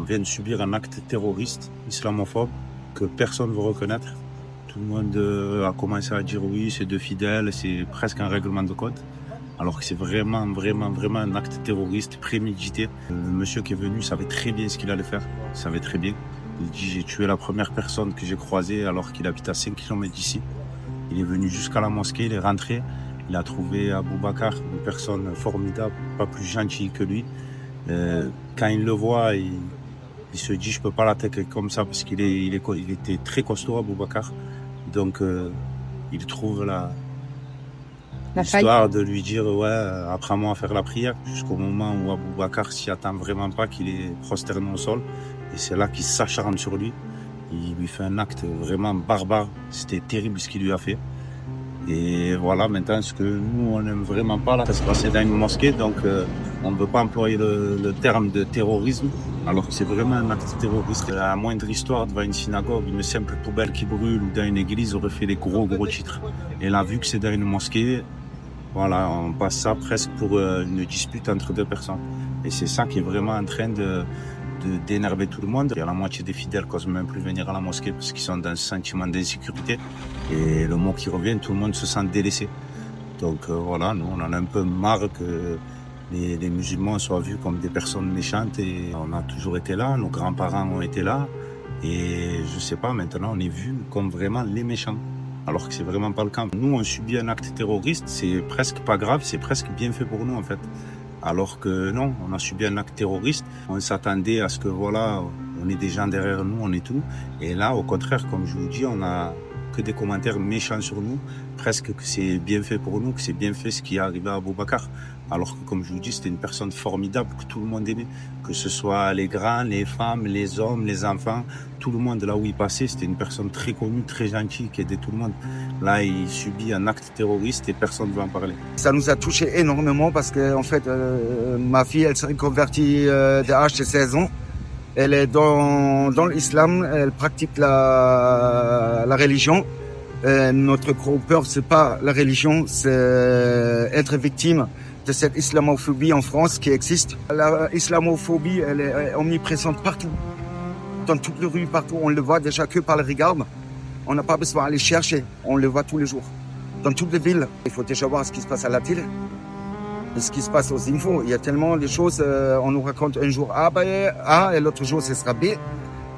vient de subir un acte terroriste islamophobe que personne ne veut reconnaître. Tout le monde a commencé à dire oui, c'est de fidèles, c'est presque un règlement de code. Alors que c'est vraiment un acte terroriste prémédité. Le monsieur qui est venu savait très bien ce qu'il allait faire, il savait très bien. Il dit j'ai tué la première personne que j'ai croisée alors qu'il habite à 5 km d'ici. Il est venu jusqu'à la mosquée, il est rentré. Il a trouvé Abou Bakar, une personne formidable, pas plus gentille que lui. Quand il le voit, il se dit je peux pas l'attaquer comme ça parce qu'il était très costaud, Abou Bakar. Donc il trouve l'histoire de lui dire ouais, apprends-moi à faire la prière, jusqu'au moment où Abou Bakar s'y attend vraiment pas, qu'il est prosterné au sol. Et c'est là qu'il s'acharne sur lui. Il lui fait un acte vraiment barbare. C'était terrible ce qu'il lui a fait. Et voilà, maintenant, ce que nous, on n'aime vraiment pas, là, ça se passait dans une mosquée, donc on ne veut pas employer le terme de terrorisme, alors que c'est vraiment un acte terroriste. La moindre histoire devant une synagogue, une simple poubelle qui brûle ou dans une église aurait fait des gros titres. Et là, vu que c'est dans une mosquée, voilà, on passe ça presque pour une dispute entre deux personnes. Et c'est ça qui est vraiment en train d'énerver tout le monde. Il y a la moitié des fidèles qui n'osent même plus venir à la mosquée parce qu'ils sont dans un sentiment d'insécurité. Et le mot qui revient, tout le monde se sent délaissé. Donc voilà, nous on en a un peu marre que les musulmans soient vus comme des personnes méchantes. Et on a toujours été là, nos grands-parents ont été là. Et je sais pas, maintenant on est vus comme vraiment les méchants. Alors que c'est vraiment pas le cas. Nous on subit un acte terroriste, c'est presque pas grave, c'est presque bien fait pour nous en fait. Alors que non, on a subi un acte terroriste. On s'attendait à ce que voilà, on ait des gens derrière nous, on est tout. Et là, au contraire, comme je vous dis, on a que des commentaires méchants sur nous. Presque que c'est bien fait pour nous, que c'est bien fait ce qui est arrivé à Abou Bakar. Alors que comme je vous dis, c'était une personne formidable que tout le monde aimait. Que ce soit les grands, les femmes, les hommes, les enfants. Tout le monde, là où il passait, c'était une personne très connue, très gentille, qui aidait tout le monde. Là, il subit un acte terroriste et personne ne veut en parler. Ça nous a touché énormément parce que, en fait, ma fille, elle s'est convertie dès l'âge de 16 ans. Elle est dans l'islam, elle pratique la religion. Notre gros peur, c'est pas la religion, c'est être victime de cette islamophobie en France qui existe. La islamophobie, elle est omniprésente partout. Dans toutes les rues, partout. On le voit déjà que par le regard. On n'a pas besoin d'aller chercher. On le voit tous les jours. Dans toutes les villes. Il faut déjà voir ce qui se passe à la télé. Et ce qui se passe aux infos. Il y a tellement de choses. On nous raconte un jour A et l'autre jour ce sera B.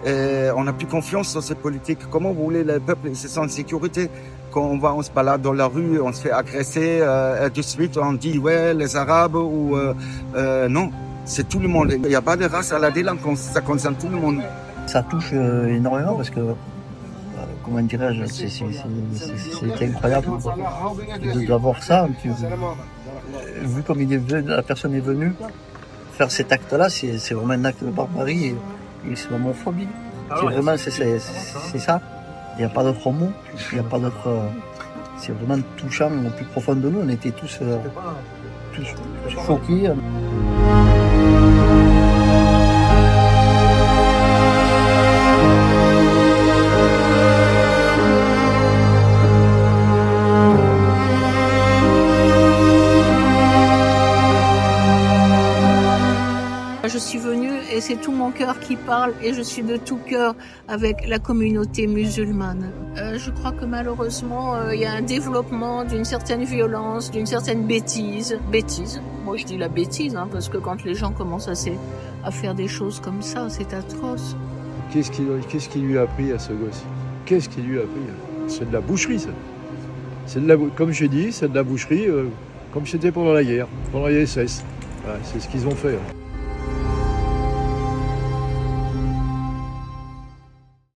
Et on n'a plus confiance dans cette politique. Comment vous voulez le peuple se sent en sécurité? Quand on se balade dans la rue, on se fait agresser. De suite, on dit ouais, les Arabes ou non. C'est tout le monde. Il n'y a pas de race à la délinquance. Ça concerne tout le monde. Ça touche énormément parce que, comment dirais-je, c'est incroyable de voir ça. Vu comme la personne est venue faire cet acte-là, c'est vraiment un acte de barbarie et islamophobie. C'est vraiment, c'est ça. Il n'y a pas d'autre mot. Il n'y a pas d'autre. C'est vraiment touchant au plus profond de nous. On était tous choqués. Je suis venue et c'est tout mon cœur qui parle et je suis de tout cœur avec la communauté musulmane. Je crois que malheureusement, il y a un développement d'une certaine violence, d'une certaine bêtise. Moi je dis la bêtise, hein, parce que quand les gens commencent à faire des choses comme ça, c'est atroce. Qu'est-ce qu'il lui a appris à ce gosse? Qu'est-ce qu'il lui a appris? C'est de la boucherie, ça. Comme je dis, c'est de la boucherie, comme c'était pendant la guerre, pendant les SS. Voilà, c'est ce qu'ils ont fait.